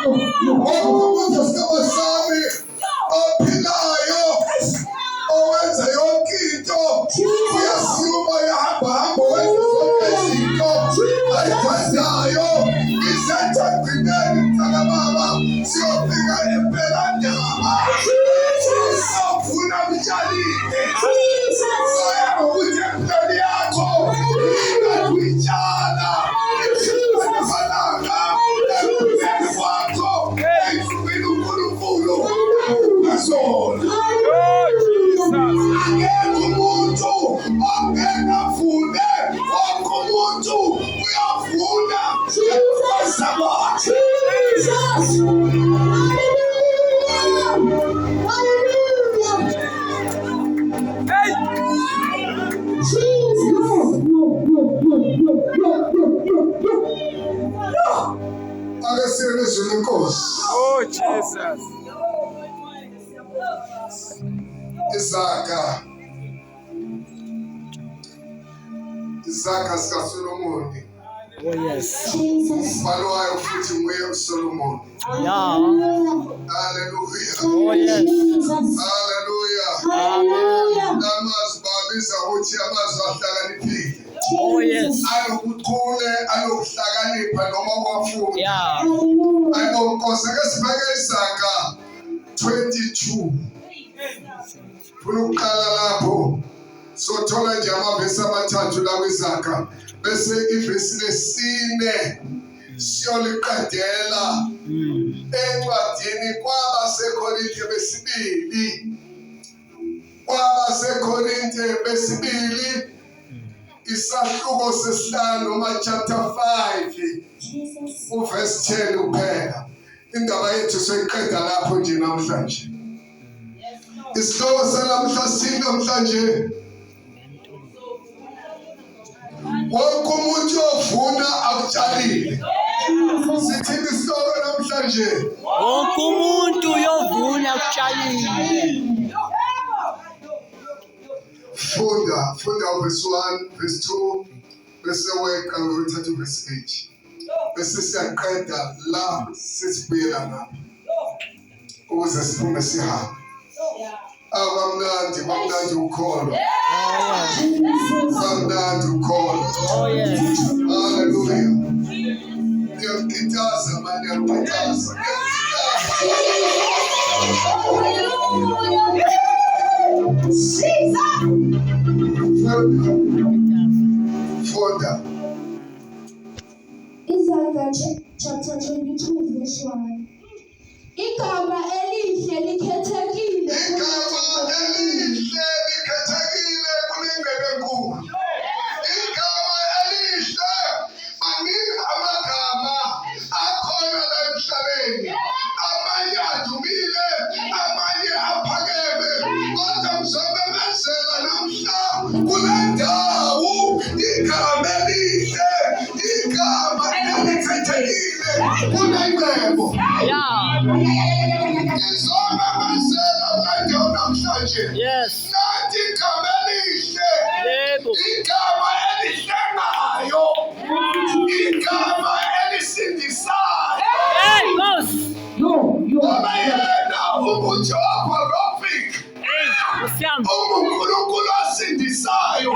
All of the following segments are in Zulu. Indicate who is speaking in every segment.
Speaker 1: Wonke umuntu sami ophilayo owenza yonke into uyasuma yahamba wenza zonke izinto ayithandayo izenza egcineni mntaka baba siyofika empelandaba siyofuna mtshalile soya ngokuthi empilweni yakho ingakuyitshala izimalanga empilweni kwakho ey'hlumile uNkulunkulu ngazona. Akekho umuntu ongekavune, wonke umuntu uyavuna ubuza bakhe. Ake siyelizwe lenkosi.
Speaker 2: Oh Jesus.
Speaker 1: Izaga zikaSolomoni.
Speaker 2: Oh yes.
Speaker 1: Umbhalo wayo futhi nguye uSolomoni.
Speaker 2: Yeah.
Speaker 1: Hallelujah.
Speaker 2: Oh yes.
Speaker 1: Hallelujah. Amazwi babiza ukuthi amazwi ahlakaniphile.
Speaker 2: Oh yes.
Speaker 1: Anobuchule, anokuhlakanipha noma kwafuna.
Speaker 2: Yeah.
Speaker 1: Ayinonkosi ke sibheke Izaga 22. Funa ukuqala lapho. Sothola nje amavesi amathathu la kwiZaga bese ivesi lesine siyoliqedela encwadini kwabaseKorinte besibili isahluko sesihlanu noma chapter 5 uverse 10 kuphela. Indaba yethu soyiqeda lapho nje namhlanje. Isihloko salamhla sinamhlanje wonke umuntu ovuna akutshalile. Sithini isihloko namhlanje?
Speaker 2: Wonke umuntu uyovuna akutshalile.
Speaker 1: Funda verse 1, verse 2, bese weqa ngokuthatha verse 8. Bese siyaqeda la sesibuyela ngapha. Ukuze siphume sihambe. Abamnandi ukholo. Bamnandi ukholo.
Speaker 2: Oh yes.
Speaker 1: Hallelujah. Ngiyakitaza manje ngiyakitaza. Funda.
Speaker 3: Izaga chapter 22 verse 1. Igama elihle likhethekile.
Speaker 1: Igama elihle likhethekile kunengcebe enkulu. Igama elihle maningi amagama akhona la emhlabeni. Amanye adumile, amanye aphakeme. Kodwa mzobemezela namhla kule ndawo igama elihle, igama elikhethekile kunengcebo.
Speaker 2: Yeah. Yes.
Speaker 1: Nathi igama elihle,
Speaker 2: Yebo.
Speaker 1: igama elihlengayo, igama elisindisayo.
Speaker 2: Hey, boss.
Speaker 1: Ngoba yena umuthi wakwaRofik,
Speaker 2: Usiamba.
Speaker 1: uNkulunkulu osindisayo,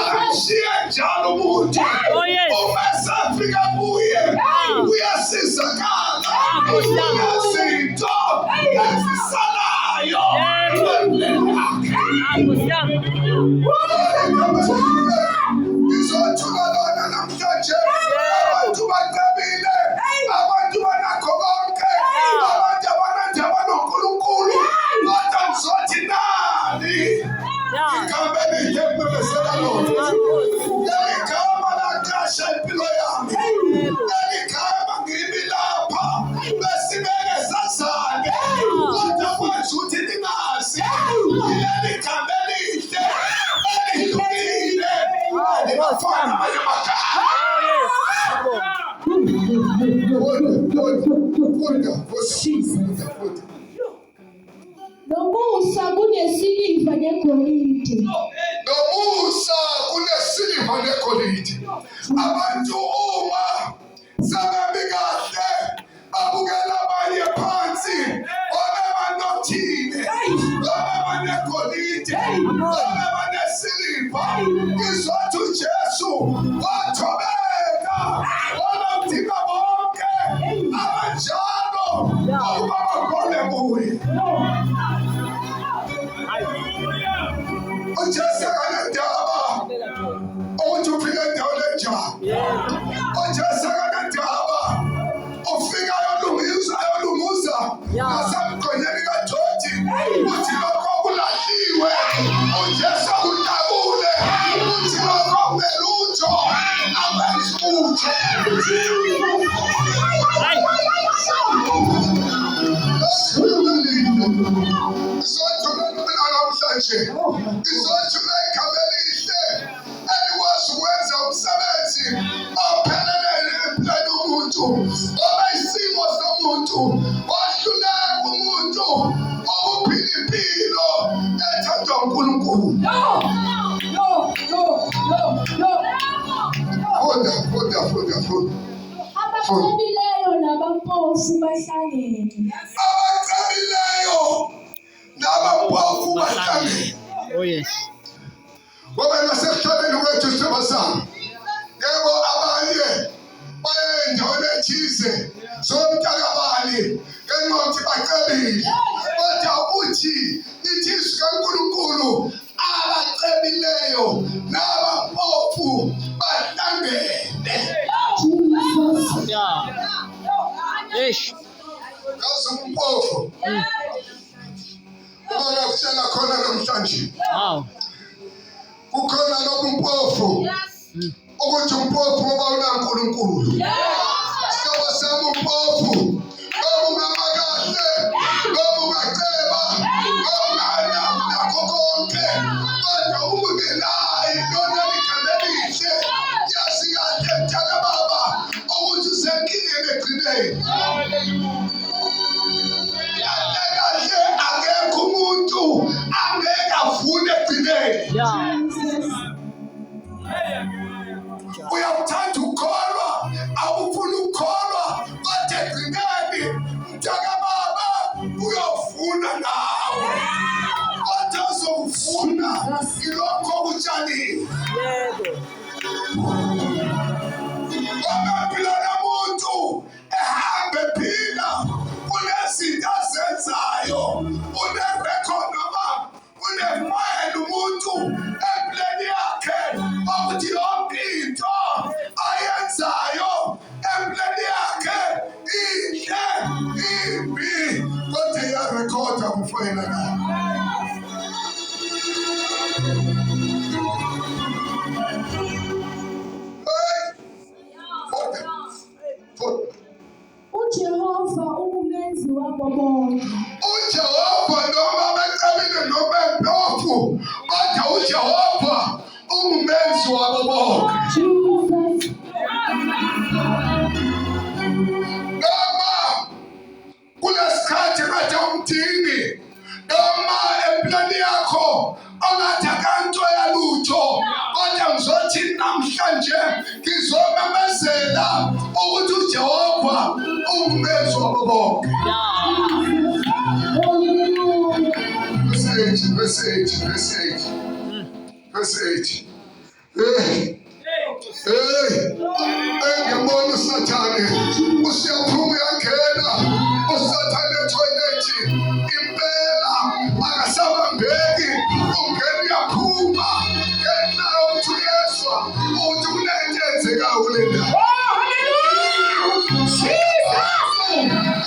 Speaker 1: akamshiye njalo umuntu.
Speaker 2: Oh yes.
Speaker 1: Uma safika kuye, uyasizakala, uyazinto ezisalayo. Izothula lona namhlanje. Abantu bacebile, abantu banakho konke, abantu abanandaba noNkulunkulu. Kodwa ngizothi nani igama elihle ememezela lona. Leli gama laqasha impilo yami. Leli gama ngimi lapha besibeke sazane. Kodwa kwenza ukuthi ningazi. Leli gama elihle elihlukile elingafana namanye amagama. Funda.
Speaker 3: Nomusa kunesiliva negolide.
Speaker 1: Nomusa kunesiliva negolide. Abantu uma sebemi kahle babukela Ubaba khona kuye. Ujesu akanandaba ukuthi ufike endaweni enjani. Ujesu akanandaba ufika ayolunguza nasemgqonyeni kaJoji uthi lokho kulahliwe. Ujesu akutabule uthi lokho kungelutho abenzi utho. Isothuka igama elihle elikwazi ukwenza umsebenzi ophelelele empilweni yomuntu, oba isimo somuntu, wahluleka umuntu, okuphila impilo ethandwa uNkulunkulu. Funda.
Speaker 3: Abacebileyo nabampofu bahlangene.
Speaker 1: Abacebileyo nabampofu bahlangene.
Speaker 2: Oh yes.
Speaker 1: Ngoba nasemhlabeni wethu sibasana. Yebo abanye baye endaweni ethize somntakabali ngenxa bacebile. Kodwa uthi ithi kaNkulunkulu abacebileyo nabampofu bahlangene.
Speaker 2: Yeah. Ish.
Speaker 1: Umpofu. Ubona kutshela khona namhlanje.
Speaker 2: Wow.
Speaker 1: Kukhona lobumpofu. Ukuthi umpofu ngoba unaNkulunkulu. Saba sami umpofu. Ungamakahle, ungaceba, ungakho konke. Kodwa umungelayi lona ligama elihle. Yazi kahle mthana baba ukuthi usenkingeni egcineni. Kahle akekho umuntu angeke afune egcineni. Uyakuthanda ukukholwa, awufuni ukukholwa, kodwa egcineni mntaka baba uyofuna nawe. Kodwa uzokufuna ilokho okutshalile. Ngoba muntu ehambe ephila unezinto azenzayo, unerekhodi noma unemali umuntu empilweni yakhe ukuthi yonke into ayenzayo empilweni yakhe inhle imbi kodwa iyarekhoda kufana nawe.
Speaker 3: uJehova ungumenzi wabo bonke.
Speaker 1: uJehova noma becabile noma empofu, kodwa uJehova ungumenzi wabo bonke. Noma kulesikhathi kade umdingi, noma empilweni yakho ongathi akanto yalutho, kodwa ngizothi namhlanje ngizomemezela ukuthi uJehova ungumenzi wabo bonke. Verse 8. Ngiyabona uSathane usiyaphuma uyangena. uSathane etoilet impela akasabambeki, ungena uyaphuma ngenxa yokuthi uyezwa ukuthi kunento eyenzekayo kule ndawo.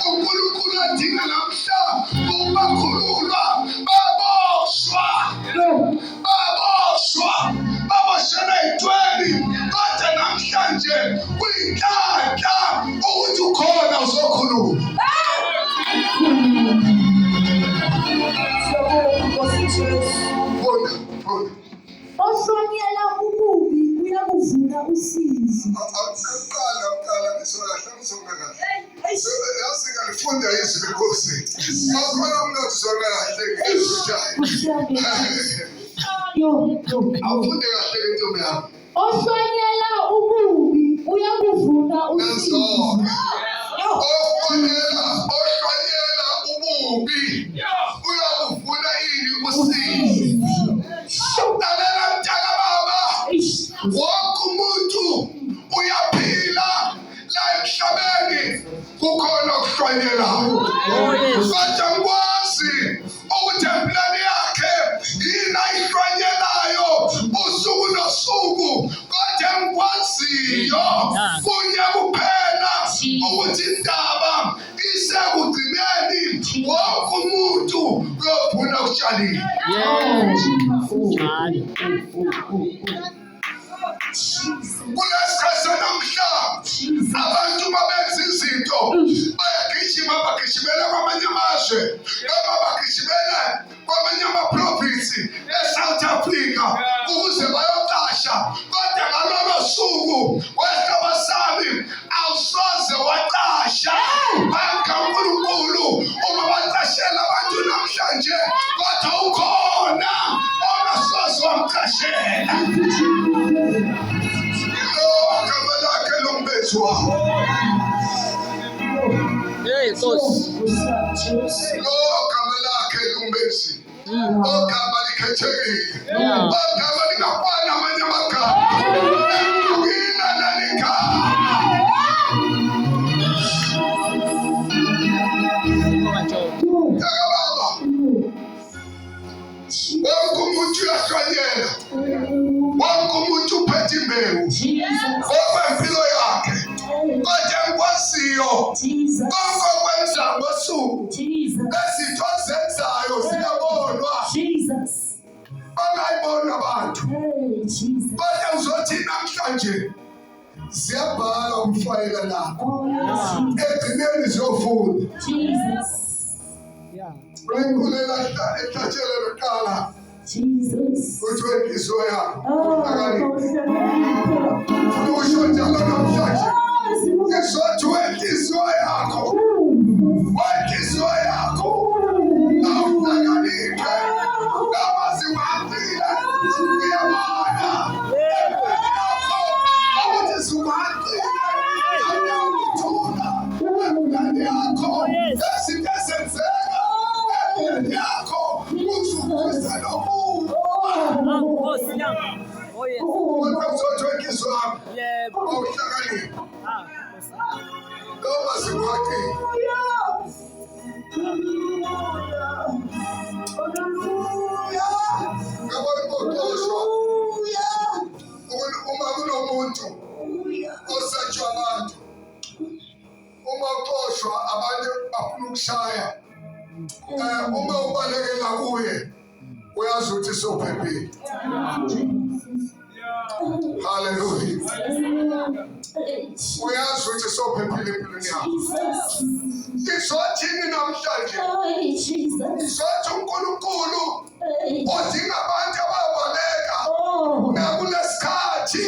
Speaker 1: uNkulunkulu adinga namhla ukubakhulula, baboshela ey'ntweni, kodwa namhlanje kuyinhlanhla ukuthi ukhona uzokhuluma.
Speaker 3: Ohlonyela ububi uyakuvuna usizi.
Speaker 1: Qala ngisonga kahle. Yazi ngalifunda izwi lenkosi. Akhona umuntu ozonga kahle. Afunde kahle intombi yami.
Speaker 3: Ohlonyela ububi uyakuvuna usizi.
Speaker 1: Ohlonyela ububi uyakuvuna ini usizi. Lalela mntaka baba, wonke umuntu uyaphila la emhlabeni. kukhona ukuhlwanyela. Kodwa ngikwazi ukuthi empilweni yakhe yini ayihlwanyelayo usuku nosuku. Kodwa ngikwaziyo kunye kuphela ukuthi indaba isekugcineni wonke umuntu uyofuna ukutshalile. Kulesikhathi namhla abantu babenza izinto bagijimela kwamanye amazwe noma bagijimela kwamanye amaprovinsi eSouth Africa ukuze bayoqasha. Kodwa ngalolo suku wesithoba sami awusoze waqasha. BakaNkulunkulu uma baqashela abantu namhlanje, kodwa ukhona ongasoze wamqashela.
Speaker 2: Hey, Nkosi.
Speaker 1: Ogama lakhe lumbesi. Ogama likhethekile. Ogama lingafani namanye amagama. Wina naligama. Baba. Wonke umuntu uyahlwanyela. Wonke umuntu uphethe imbewu. Okwempilo yakhe. Kodwa ngikwaziyo konke okwenza ngosuku ezinto zenzayo ziyabonwa bangayibona abantu. Kodwa uzothi namhlanje ziyabhala umfayela lakho egcineni ziyofunda. Ulenkulela ethatshele lokuqala kuthiwe inhliziyo yakho usho njalo namhlanje ngizothiwe inhliziyo yakho wenhliziyo yakho awuhlakaniphe ngamaziwambile ngiyabona ukuthi ziwambile awuyawuthula emngane yakho ezinto ezenzeka empilweni yakho uzukuse nomuntu. Kodwa uzothiwe inhliziyo yakho awuhlakaniphe noma ziwambile. Uma kunomuntu osatshwa abantu, uma uxoshwa abantu bafuna ukushaya, uma ubalekela kuye uyazi ukuthi sophephile. Hallelujah. Uyazi ukuthi sophephile empilweni yakho. Ngizothini namhlanje? Ngizothi uNkulunkulu udinga abantu ababaleka nakulesikhathi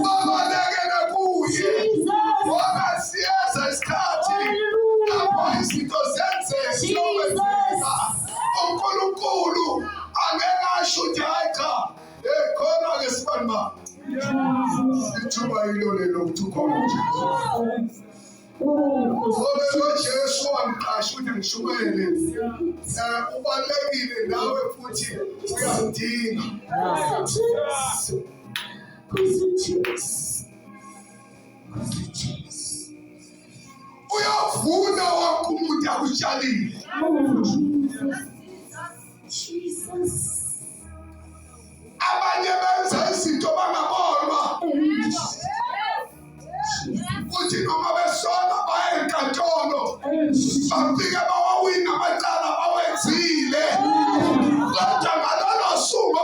Speaker 1: babalekele kuye ngoba siyeza isikhathi lapho izinto zenzeka. uNkulunkulu angeke asho ukuthi hayi cha khona-ke sibanibani ithuba yilo lelo ukuthi ukhona uJesu. Ngoba uJesu wamqasha ukuthi ngishumele ubalekile nawe futhi uyamdinga. Uyavuna wonke umuntu akutshalile. Abanye benza izinto bangabonwa kuthi noma besona baye enkantolo bafike bawawina amacala bawenzile. Kodwa ngalolo suku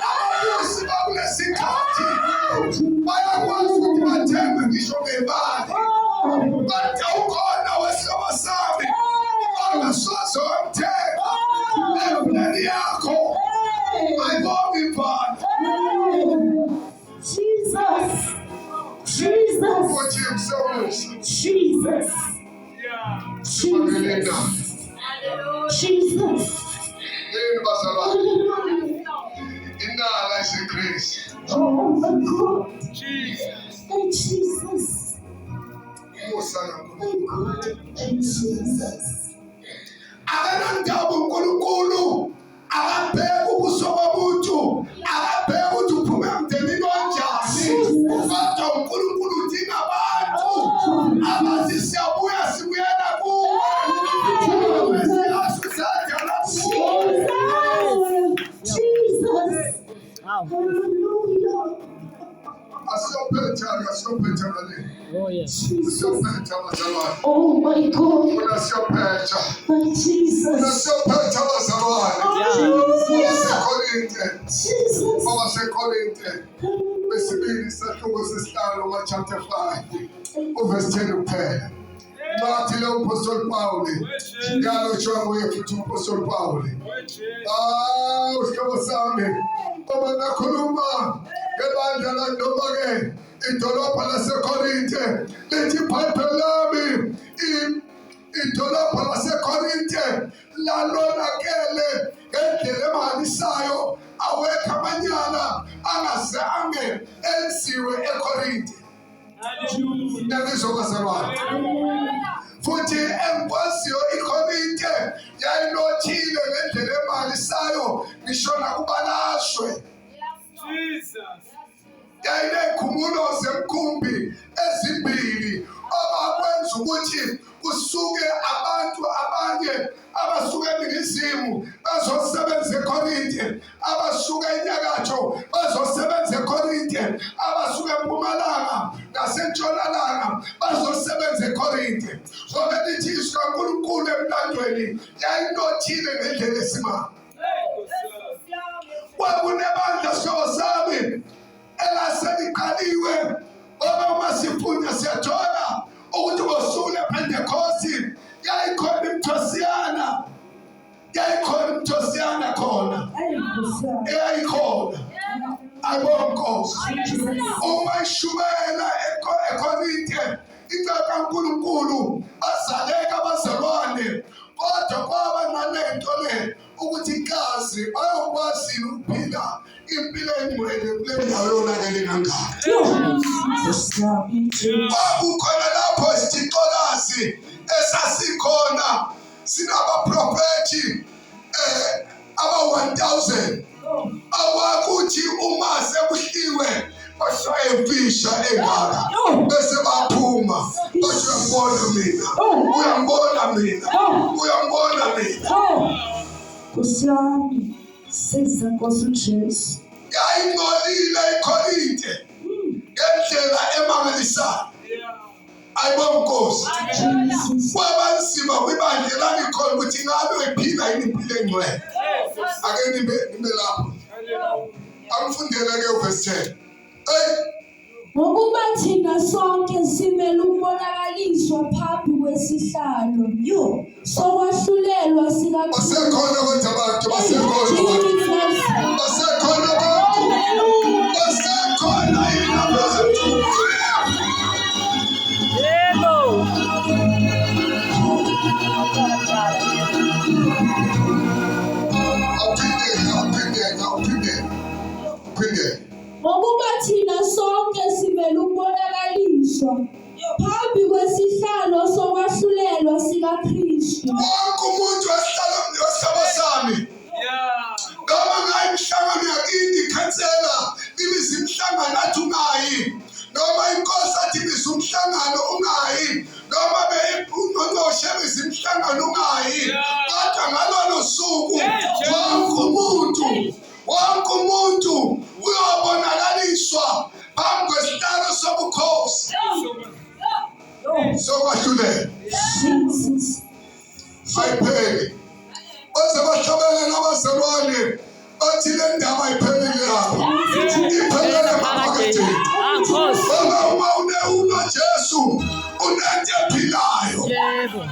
Speaker 1: ababusi bakulesikhathi bayakwazi ukuthi bathembe ngisho ngemali. Kodwa ukhona wesihlobo sami ongasoze wamthenga empilweni yakho. Ayibonge ibhanda.
Speaker 3: Jesus.
Speaker 1: Inala isegrace.
Speaker 3: Oh my God. Jesus.
Speaker 1: Musa
Speaker 3: My God. Jesus.
Speaker 1: akanandaba uNkulunkulu akabheka ubuso bomuntu, akabheka ukuthi uphume emndenini onjani. Kodwa uNkulunkulu udinga abantu
Speaker 3: Oh my God.
Speaker 1: Unasiyophetha.
Speaker 3: My Jesus.
Speaker 1: Unasiyophetha abazalwane.
Speaker 3: Jesus.
Speaker 1: Abasekorinte. Besibili sahluko sesihlanu chapter 5. Verse 10 kuphela. Bathi lo Apostle Paul. Ngalo jongo yethu Apostle Paul. Usihlobo sami. Baba nakhuluma ngebandla landoba-ke idolobha laseKorinte lithi phephelami idolobha laseKorinte lalonakele ngendlela emangalisayo awekho amanyala angazange enziwe eKorinte. Nabizokazalwane futhi engikwaziyo iKorinte yayinothile ngendlela emangalisayo ngisho nakubalashwe. Yayinekhumulo zemkhumbi ezimbili abakwenza ukuthi kusuke abantu abanye abasuka eningizimu bazosebenza eKorinte, abasuka enyakatho bazosebenza eKorinte, abasuka empumalanga nasentshonalanga bazosebenza eKorinte. Ngoba lithi izwi kaNkulunkulu emlandweni yayinothile ngendlela esimanga. Kwakunebandla sosami elaseliqaliwe ngoba uma siphuma siyathola ukuthi ngosuku lePentecost yayikhona imthosiyana khona eyayikhona ayibonkosi uma ishubela eKorinte icala kaNkulunkulu azaleka abazalwane kodwa kwaba nalento le ukuthi ikazi bayokwazi ukuphila impilo engcwele kule ndawo yonakele kangaka. Kwakukhona lapho isithixokazi esasikhona sinabaprofethi aba-1000 akwakuthi uma sekuhliwe bashaya imfisha engaka bese baphuma basho uyambona mina.
Speaker 3: Kusiyami seza Nkosi uJesu.
Speaker 1: Yayingcolile iKorinte ngendlela emangalisayo. Ayibonkosi. Kwabanzima kwibandla lalikhona ukuthi ngabe uyiphila yini impilo engcwele. Ake nibe lapho. Angifundele ke uverse 10.
Speaker 3: Ngokuba thina sonke simele ukubonakaliswa phambi kwesihlalo sokwahlulelwa
Speaker 1: basekhona kodwa abantu basekhona yini abantu.
Speaker 2: Yebo.
Speaker 1: Aphinde.
Speaker 3: Ngokuba thina sonke simele ukubonakaliswa phambi kwesihlalo sokwahlulelwa sikaKristu.
Speaker 1: Wonke umuntu wesihlalo sami. Noma ngayimhlangano yakini ikhansela ibiza imhlangano athi ungayi, noma inkosi athi ibiza umhlangano ungayi, noma ungqongqoshe ibiza imhlangano ungayi, kodwa ngalolo suku wonke umuntu uyobonakaliswa phambi kwesihlalo sobukhosi sokwahlulela. Ayipheli baze bahlabele nabazalwane bathi le ndaba ayiphelile lapho, iphelele maphaketheni. Ngoba uma unoJesu unento ephilayo.
Speaker 2: Yebo.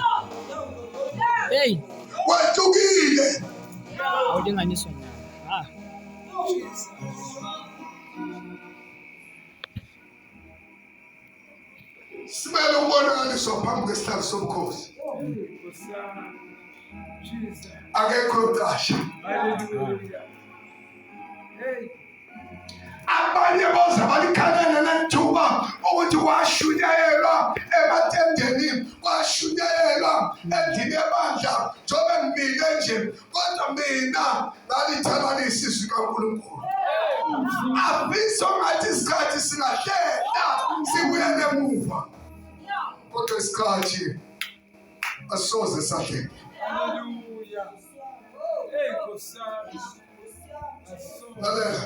Speaker 2: Hey.
Speaker 1: Wahlukile.
Speaker 2: Awulinganiswa nayo.
Speaker 1: Simele ukubonakaliswa phambi kwesihlalo sobukhosi. Akekho utasha. Abanye boza balikhalela nethuba ukuthi kwashunyayelwa ematendeni, kwashunyayelwa endlini yebandla njengoba ngimile nje, kodwa mina ngalithalalisa izwi kaNkulunkulu. Abizo ngathi isikhathi singahlela sibuyele emuva, kodwa isikhathi asoze sahleka.
Speaker 4: Hallelujah. Hey, Kosari.
Speaker 1: Lalela.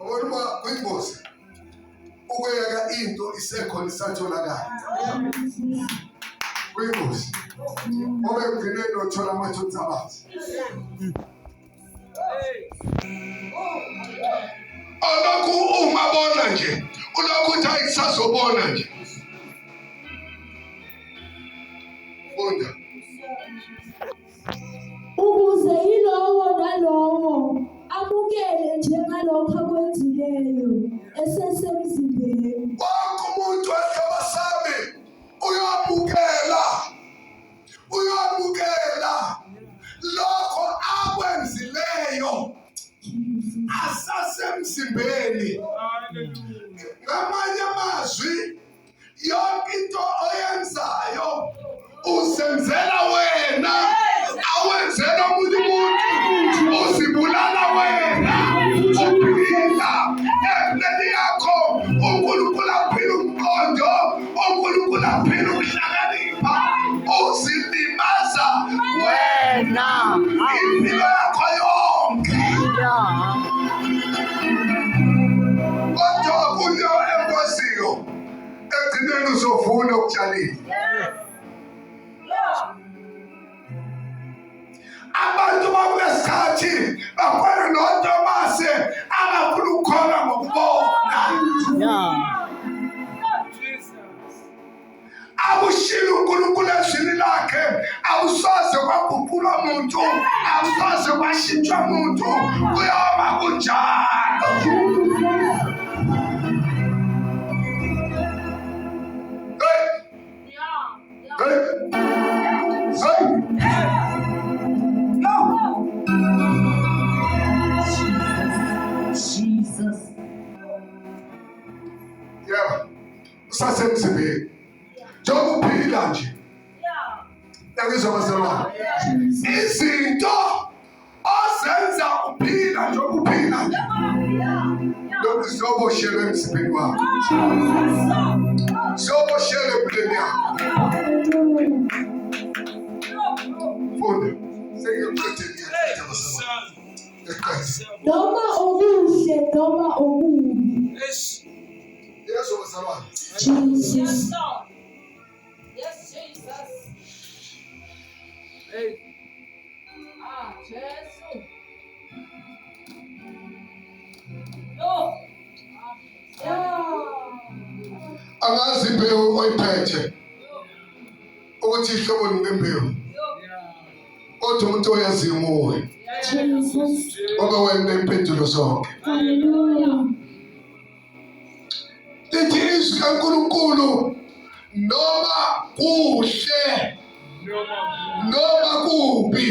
Speaker 1: Uma kuyingozi ukuyeka into isekhona isatholakala. Kuyingozi. Ngoba ekugcineni uthola amathutha uthabathi. Olokhu umabona nje, ulokhu uthi ayisazobona nje. Funda.
Speaker 3: Ukuze yilowo nalowo amukele njengalokho akwenzileyo esesemzimbeni.
Speaker 1: Wonke umuntu wasebasami uyamukela lokho akwenzileyo asasemzimbeni. Ngamanye amazwi, yonke into oyenzayo usenzela wena, awenzela omunye umuntu, uzibulala wena, uphila empilweni yakho. uNkulunkulu aphila umqondo, uNkulunkulu aphila ukuhlakanipha, uzilimaza wena impilo yakho yonke. Kodwa kuyo ekwaziyo ekugcineni uzovuna okutshalile. Abantu bakulesikhathi bafana noTomase abafuna ukukholwa ngokubona. Akushilo uNkulunkulu ezwini lakhe, akusoze kwaguqulwa umuntu, akusoze kwashintshwa umuntu, kuyoba kunjalo. Usasemzimbeni njengoba uphila nje. Ngizwa bazalwane, izinto ozenza uphila njengoba uphila nje, lokhu zizoboshelwa emzimbeni wakho, zizoboshelwa empilweni yakho. Funda. Sengiyoqedela bazalwane.
Speaker 3: Noma okuhle noma okubi.
Speaker 1: Yesu bazalwane.
Speaker 3: Jesus.
Speaker 5: Yes, Jesus.
Speaker 4: Hey.
Speaker 5: Jesus. No.
Speaker 1: Angazi imbewu oyiphethe ukuthi ihlobo nembewu, kodwa umuntu oyaziyo nguwe,
Speaker 3: Jesus.
Speaker 1: ngoba wena impendulo zonke.
Speaker 3: Hallelujah.
Speaker 1: Lithi izwi kaNkulunkulu, noma kuhle noma kubi.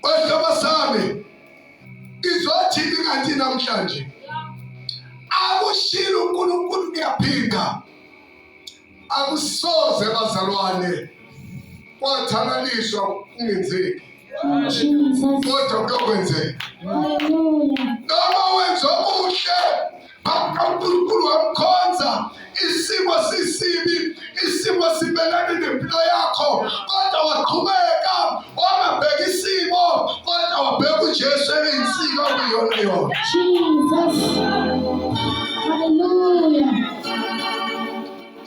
Speaker 1: Bahlobo sami, izothini kanti namhlanje? Akushilo uNkulunkulu kuyaphinda. Akusoze bazalwane kwathanaliswa kungenzeki,
Speaker 3: Jesus.
Speaker 1: kodwa kuyokwenzeka.
Speaker 3: Hallelujah.
Speaker 1: Noma wenza okuhle uNkulunkulu wamkhonza, isimo sisibi, isimo sibelane nempilo yakho, kodwa waqhubeka, wangabheka isimo, kodwa wabheka uJesu eyinsika okuyona yona.
Speaker 3: Jesus. Hallelujah.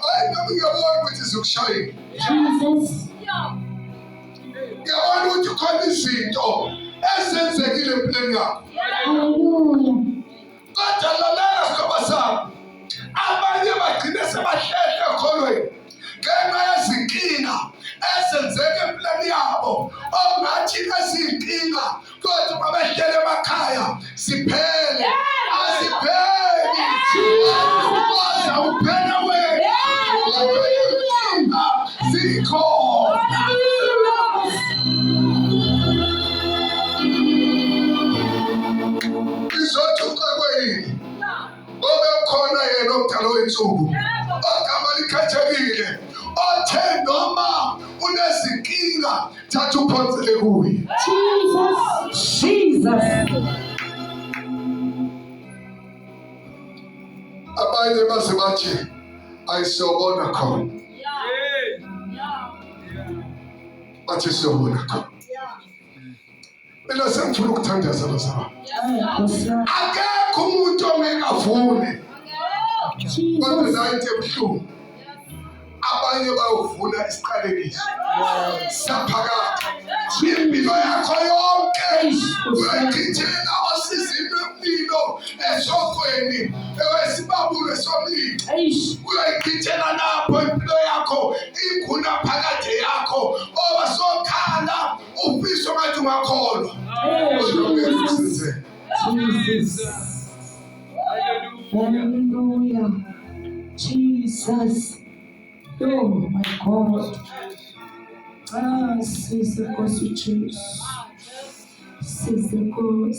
Speaker 1: Hayi, noma ngiyabona ukuthi zokushayela,
Speaker 3: Jesus.
Speaker 1: ngiyabona ukuthi khona izinto ezenzekile empilweni yakho,
Speaker 3: Hallelujah.
Speaker 1: kodwa lalela sihlobo sami, abanye bagcine sebahlehla ekholweni ngenxa yezinkinga ezenzeka empilweni yabo, ongathi eziyinkinga, kodwa babehlele emakhaya ziphele. Azipheli, kodwa uphela wena, kodwa izinkinga zikhona. Izothuka kweyini ngoba ukhona yena omdala wensuku, ogama likhethekile, othe noma unezinkinga thatha uphonsele kuye.
Speaker 3: Jesus.
Speaker 1: Abanye base bathi ayisiyobona khona, bathi siyobona khona. Mina sengifuna ukuthandaza bazalwane, akekho akekho umuntu ongekavuni kodwa
Speaker 3: Jesus.
Speaker 1: la into ebuhlungu abanye bayovuna isiqalekiso saphakade impilo yakho yonke uyayichithela osizini lwempilo esokweni ewesibabulo somlilo uyayichithela lapho impilo yakho inguna phakade yakho oba sokhala ufiso ngathi ungakholwa
Speaker 5: Hallelujah. Jesus. Oh my God. Ah, says the God to choose. Says the God.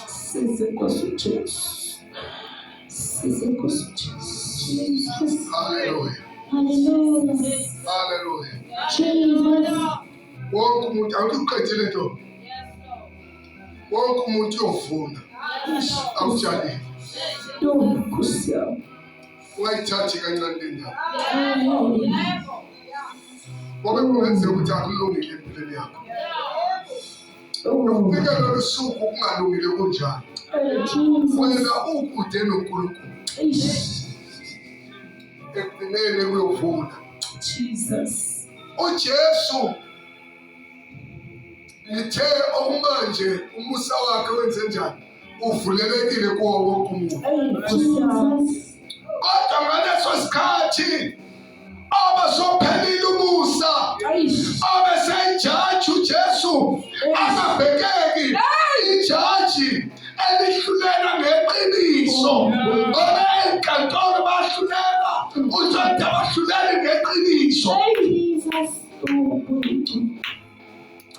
Speaker 5: Says the God to choose. Says the God to choose.
Speaker 3: Jesus.
Speaker 1: Hallelujah.
Speaker 3: Hallelujah.
Speaker 1: Hallelujah.
Speaker 3: Jesus.
Speaker 1: Wonke umuntu awuqedile nto. Wonke umuntu uyovuna awutshalile.
Speaker 5: Oh, Kusia.
Speaker 1: Ungayithathi kancane le ndaba.
Speaker 3: Hallelujah.
Speaker 1: Ngoba kungenzeka ukuthi akulungile empilweni yakho.
Speaker 5: Oh,
Speaker 1: Fika lolu suku kungalungile kunjalo.
Speaker 3: Jesus.
Speaker 1: Wena ukude noNkulunkulu. Ekugcineni kuyovuna.
Speaker 5: Jesus.
Speaker 1: uJesu lithe okumanje umusa wakhe wenze njani uvulelekile kuwo wonke umuntu
Speaker 3: Jesus.
Speaker 1: kodwa ngaleso sikhathi abasophelile umusa abesejaji uJesu angabhekeki ijaji elihlulela ngeqiniso ngoba enkantolo bahlulela uJesu bahlulela ngeqiniso
Speaker 3: Jesus.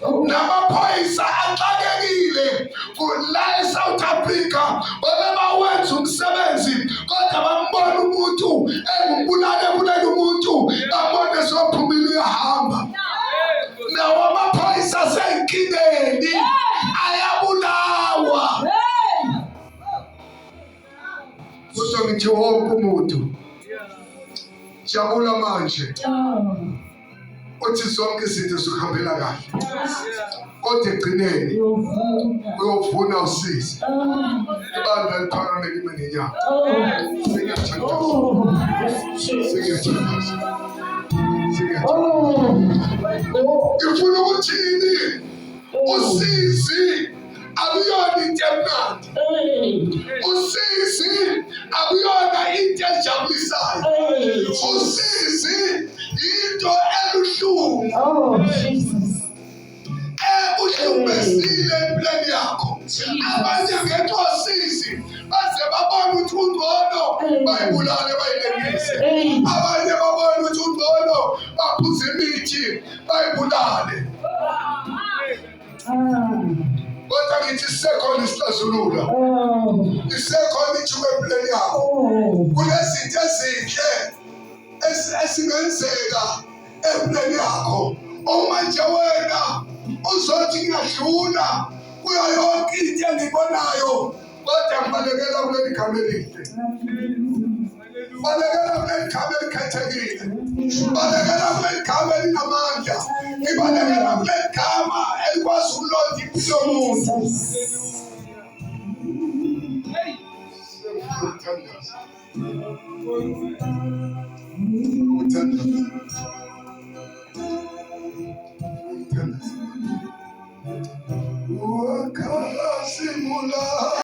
Speaker 1: namaphoyisa axakekile la eSouth Africa babebawenza umsebenzi kodwa bambona umuntu engubulala umuntu babone sophumile uyahamba nawo amaphoyisa asenkingeni ayabulawa kodwa ngithi wonke umuntu jabula manje uthi zonke izinto zihambela kahle kodwa egcineni uyovuna usizi ibandla liphakame lime ngenyanga sengiyathandaza ngifuna ukuthini usizi akuyona into emnandi usizi akuyona into ejabulisayo usizi into eluhlungu uhlumezile empilweni yakho abanye ngetosizi baze babona ukuthi ungcono bayibulale bayilengise abanye babona ukuthi ungcono baphuze imithi bayibulale kodwa ngithi sisekhona isixazululo isekhona ithuba empilweni yakho kunezinto ezinhle esingenzeka empilweni yakho uma nje wena uzothi ngiyadlula kuyo yonke into engibonayo kodwa ngibalekela kuleli gama elihle balekela kuleli gama elikhethekile balekela kuleli gama elinamandla ngibalekela kuleli gama elikwazi ukulonda impilo yomuntu uthandaza